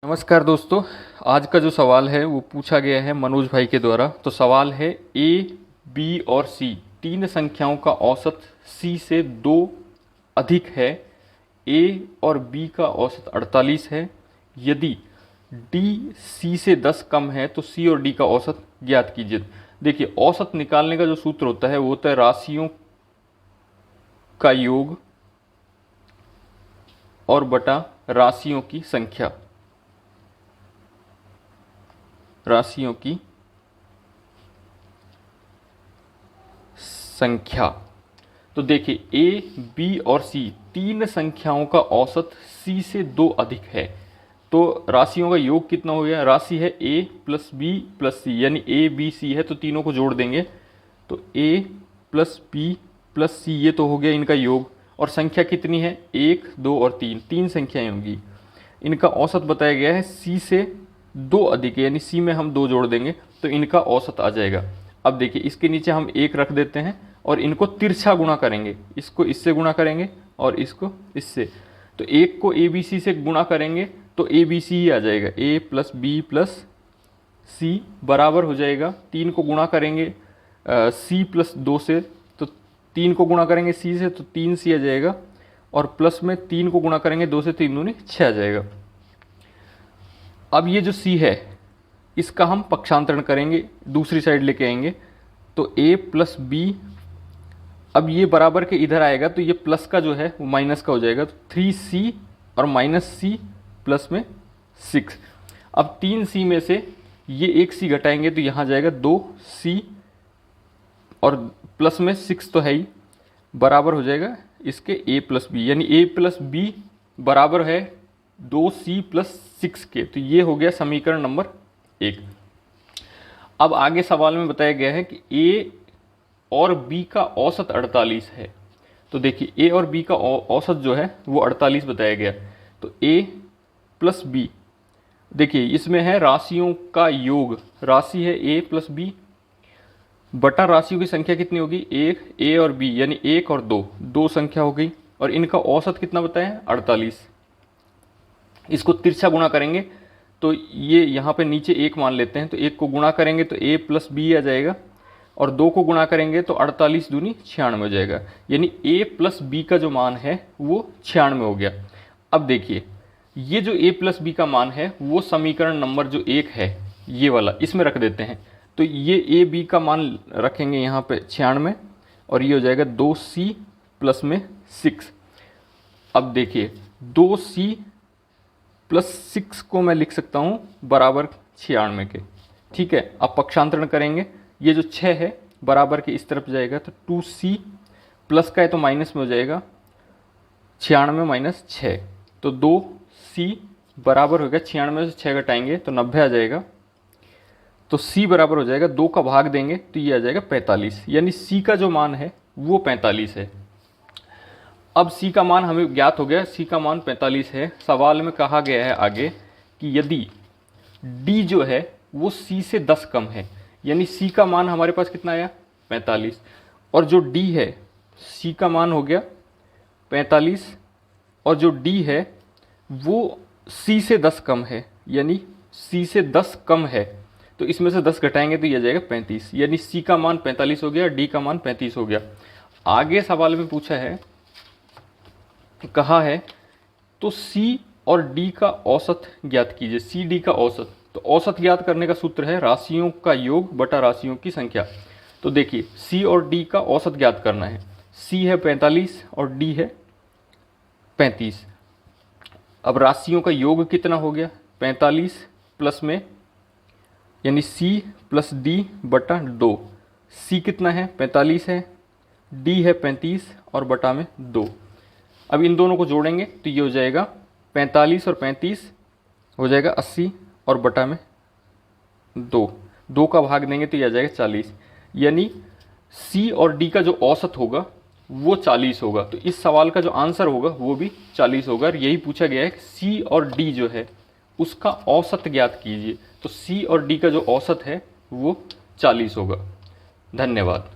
नमस्कार दोस्तों। आज का जो सवाल है वो पूछा गया है मनोज भाई के द्वारा। तो सवाल है ए, बी और सी तीन संख्याओं का औसत सी से 2 अधिक है। ए और बी का औसत 48 है। यदि डी सी से 10 कम है तो सी और डी का औसत ज्ञात कीजिए। देखिए, औसत निकालने का जो सूत्र होता है वो होता है राशियों का योग और बटा राशियों की संख्या। राशियों की संख्या। तो देखिए, ए, बी और सी तीन संख्याओं का औसत सी से 2 अधिक है। तो राशियों का योग कितना हो गया? राशि है ए प्लस बी प्लस सी, यानी ए बी सी है तो तीनों को जोड़ देंगे तो ए प्लस बी प्लस सी, ये तो हो गया इनका योग। और संख्या कितनी है? 1, 2 और 3, तीन संख्याएं होंगी। इनका औसत बताया गया है सी से 2 अधिक है, यानी सी में हम 2 जोड़ देंगे तो इनका औसत आ जाएगा। अब देखिए, इसके नीचे हम 1 रख देते हैं और इनको तिरछा गुणा करेंगे। इसको इससे गुणा करेंगे और इसको इससे। तो 1 को ए बी सी से गुणा करेंगे तो ए बी सी ही आ जाएगा। ए प्लस बी प्लस सी बराबर हो जाएगा 3 को गुणा करेंगे सी प्लस 2 से, तो 3 को गुणा करेंगे सी से तो 3 सी आ जाएगा। और प्लस में 3 को गुणा करेंगे 2 से, 3 दूनी 6 आ जाएगा। अब ये जो सी है इसका हम पक्षांतरण करेंगे, दूसरी साइड लेके आएंगे तो a प्लस बी, अब ये बराबर के इधर आएगा तो ये प्लस का जो है वो माइनस का हो जाएगा। तो 3c और माइनस सी प्लस में 6। अब 3c में से ये 1c घटाएंगे तो यहाँ जाएगा 2c और प्लस में 6 तो है ही, बराबर हो जाएगा इसके a प्लस बी, यानी a प्लस बी बराबर है 2c प्लस 6 के। तो ये हो गया समीकरण नंबर 1। अब आगे सवाल में बताया गया है कि a और b का औसत 48 है। तो देखिए, a और b का औसत जो है वो 48 बताया गया। तो a प्लस b, देखिए इसमें है राशियों का योग। राशि है a प्लस b बटा राशियों की संख्या कितनी होगी? 1, a और b, यानी 1 और 2, 2 संख्या हो गई। और इनका औसत कितना बताया? 48। इसको तिरछा गुणा करेंगे तो ये यहाँ पे नीचे 1 मान लेते हैं, तो 1 को गुणा करेंगे तो a प्लस बी आ जाएगा और 2 को गुणा करेंगे तो 48 दूनी 96 हो जाएगा, यानी a प्लस बी का जो मान है वो 96 हो गया। अब देखिए, ये जो a प्लस बी का मान है वो समीकरण नंबर जो 1 है ये वाला, इसमें रख देते हैं। तो ये a b का मान रखेंगे यहाँ पे 96 और ये हो जाएगा 2c प्लस में 6। अब देखिए, 2c प्लस 6 को मैं लिख सकता हूँ बराबर 96 के। ठीक है, अब पक्षांतरण करेंगे, ये जो 6 है बराबर के इस तरफ जाएगा तो 2c प्लस का है तो माइनस में हो जाएगा 96 माइनस 6, तो 2c बराबर हो गया 96 में से 6 घटाएंगे तो 90 आ जाएगा। तो c बराबर हो जाएगा 2 का भाग देंगे तो ये आ जाएगा 45, यानी c का जो मान है वो 45 है। अब c का मान हमें ज्ञात हो गया, c का मान 45 है। सवाल में कहा गया है आगे कि यदि d जो है वो c से 10 कम है, यानी c का मान हमारे पास कितना आया? 45, और जो d है c का मान हो गया 45 और जो d है वो c से 10 कम है, यानी c से 10 कम है तो इसमें से 10 घटाएंगे तो यह जाएगा 35, यानी c का मान 45 हो गया, d का मान 35 हो गया। आगे सवाल में पूछा है, कहा है तो C और D का औसत ज्ञात कीजिए। C D का औसत, तो औसत ज्ञात करने का सूत्र है राशियों का योग बटा राशियों की संख्या। तो देखिए, C और D का औसत ज्ञात करना है। C है 45 और D है 35। अब राशियों का योग कितना हो गया? 45 प्लस में, यानी C प्लस D बटा 2। C कितना है? 45 है, D है 35 और बटा में 2। अब इन दोनों को जोड़ेंगे तो ये हो जाएगा 45 और 35 हो जाएगा 80 और बटा में 2, 2 का भाग देंगे तो ये आ जाएगा 40, यानी C और D का जो औसत होगा वो 40 होगा। तो इस सवाल का जो आंसर होगा वो भी 40 होगा। और यही पूछा गया है कि C और D जो है उसका औसत ज्ञात कीजिए। तो C और D का जो औसत है वो 40 होगा। धन्यवाद।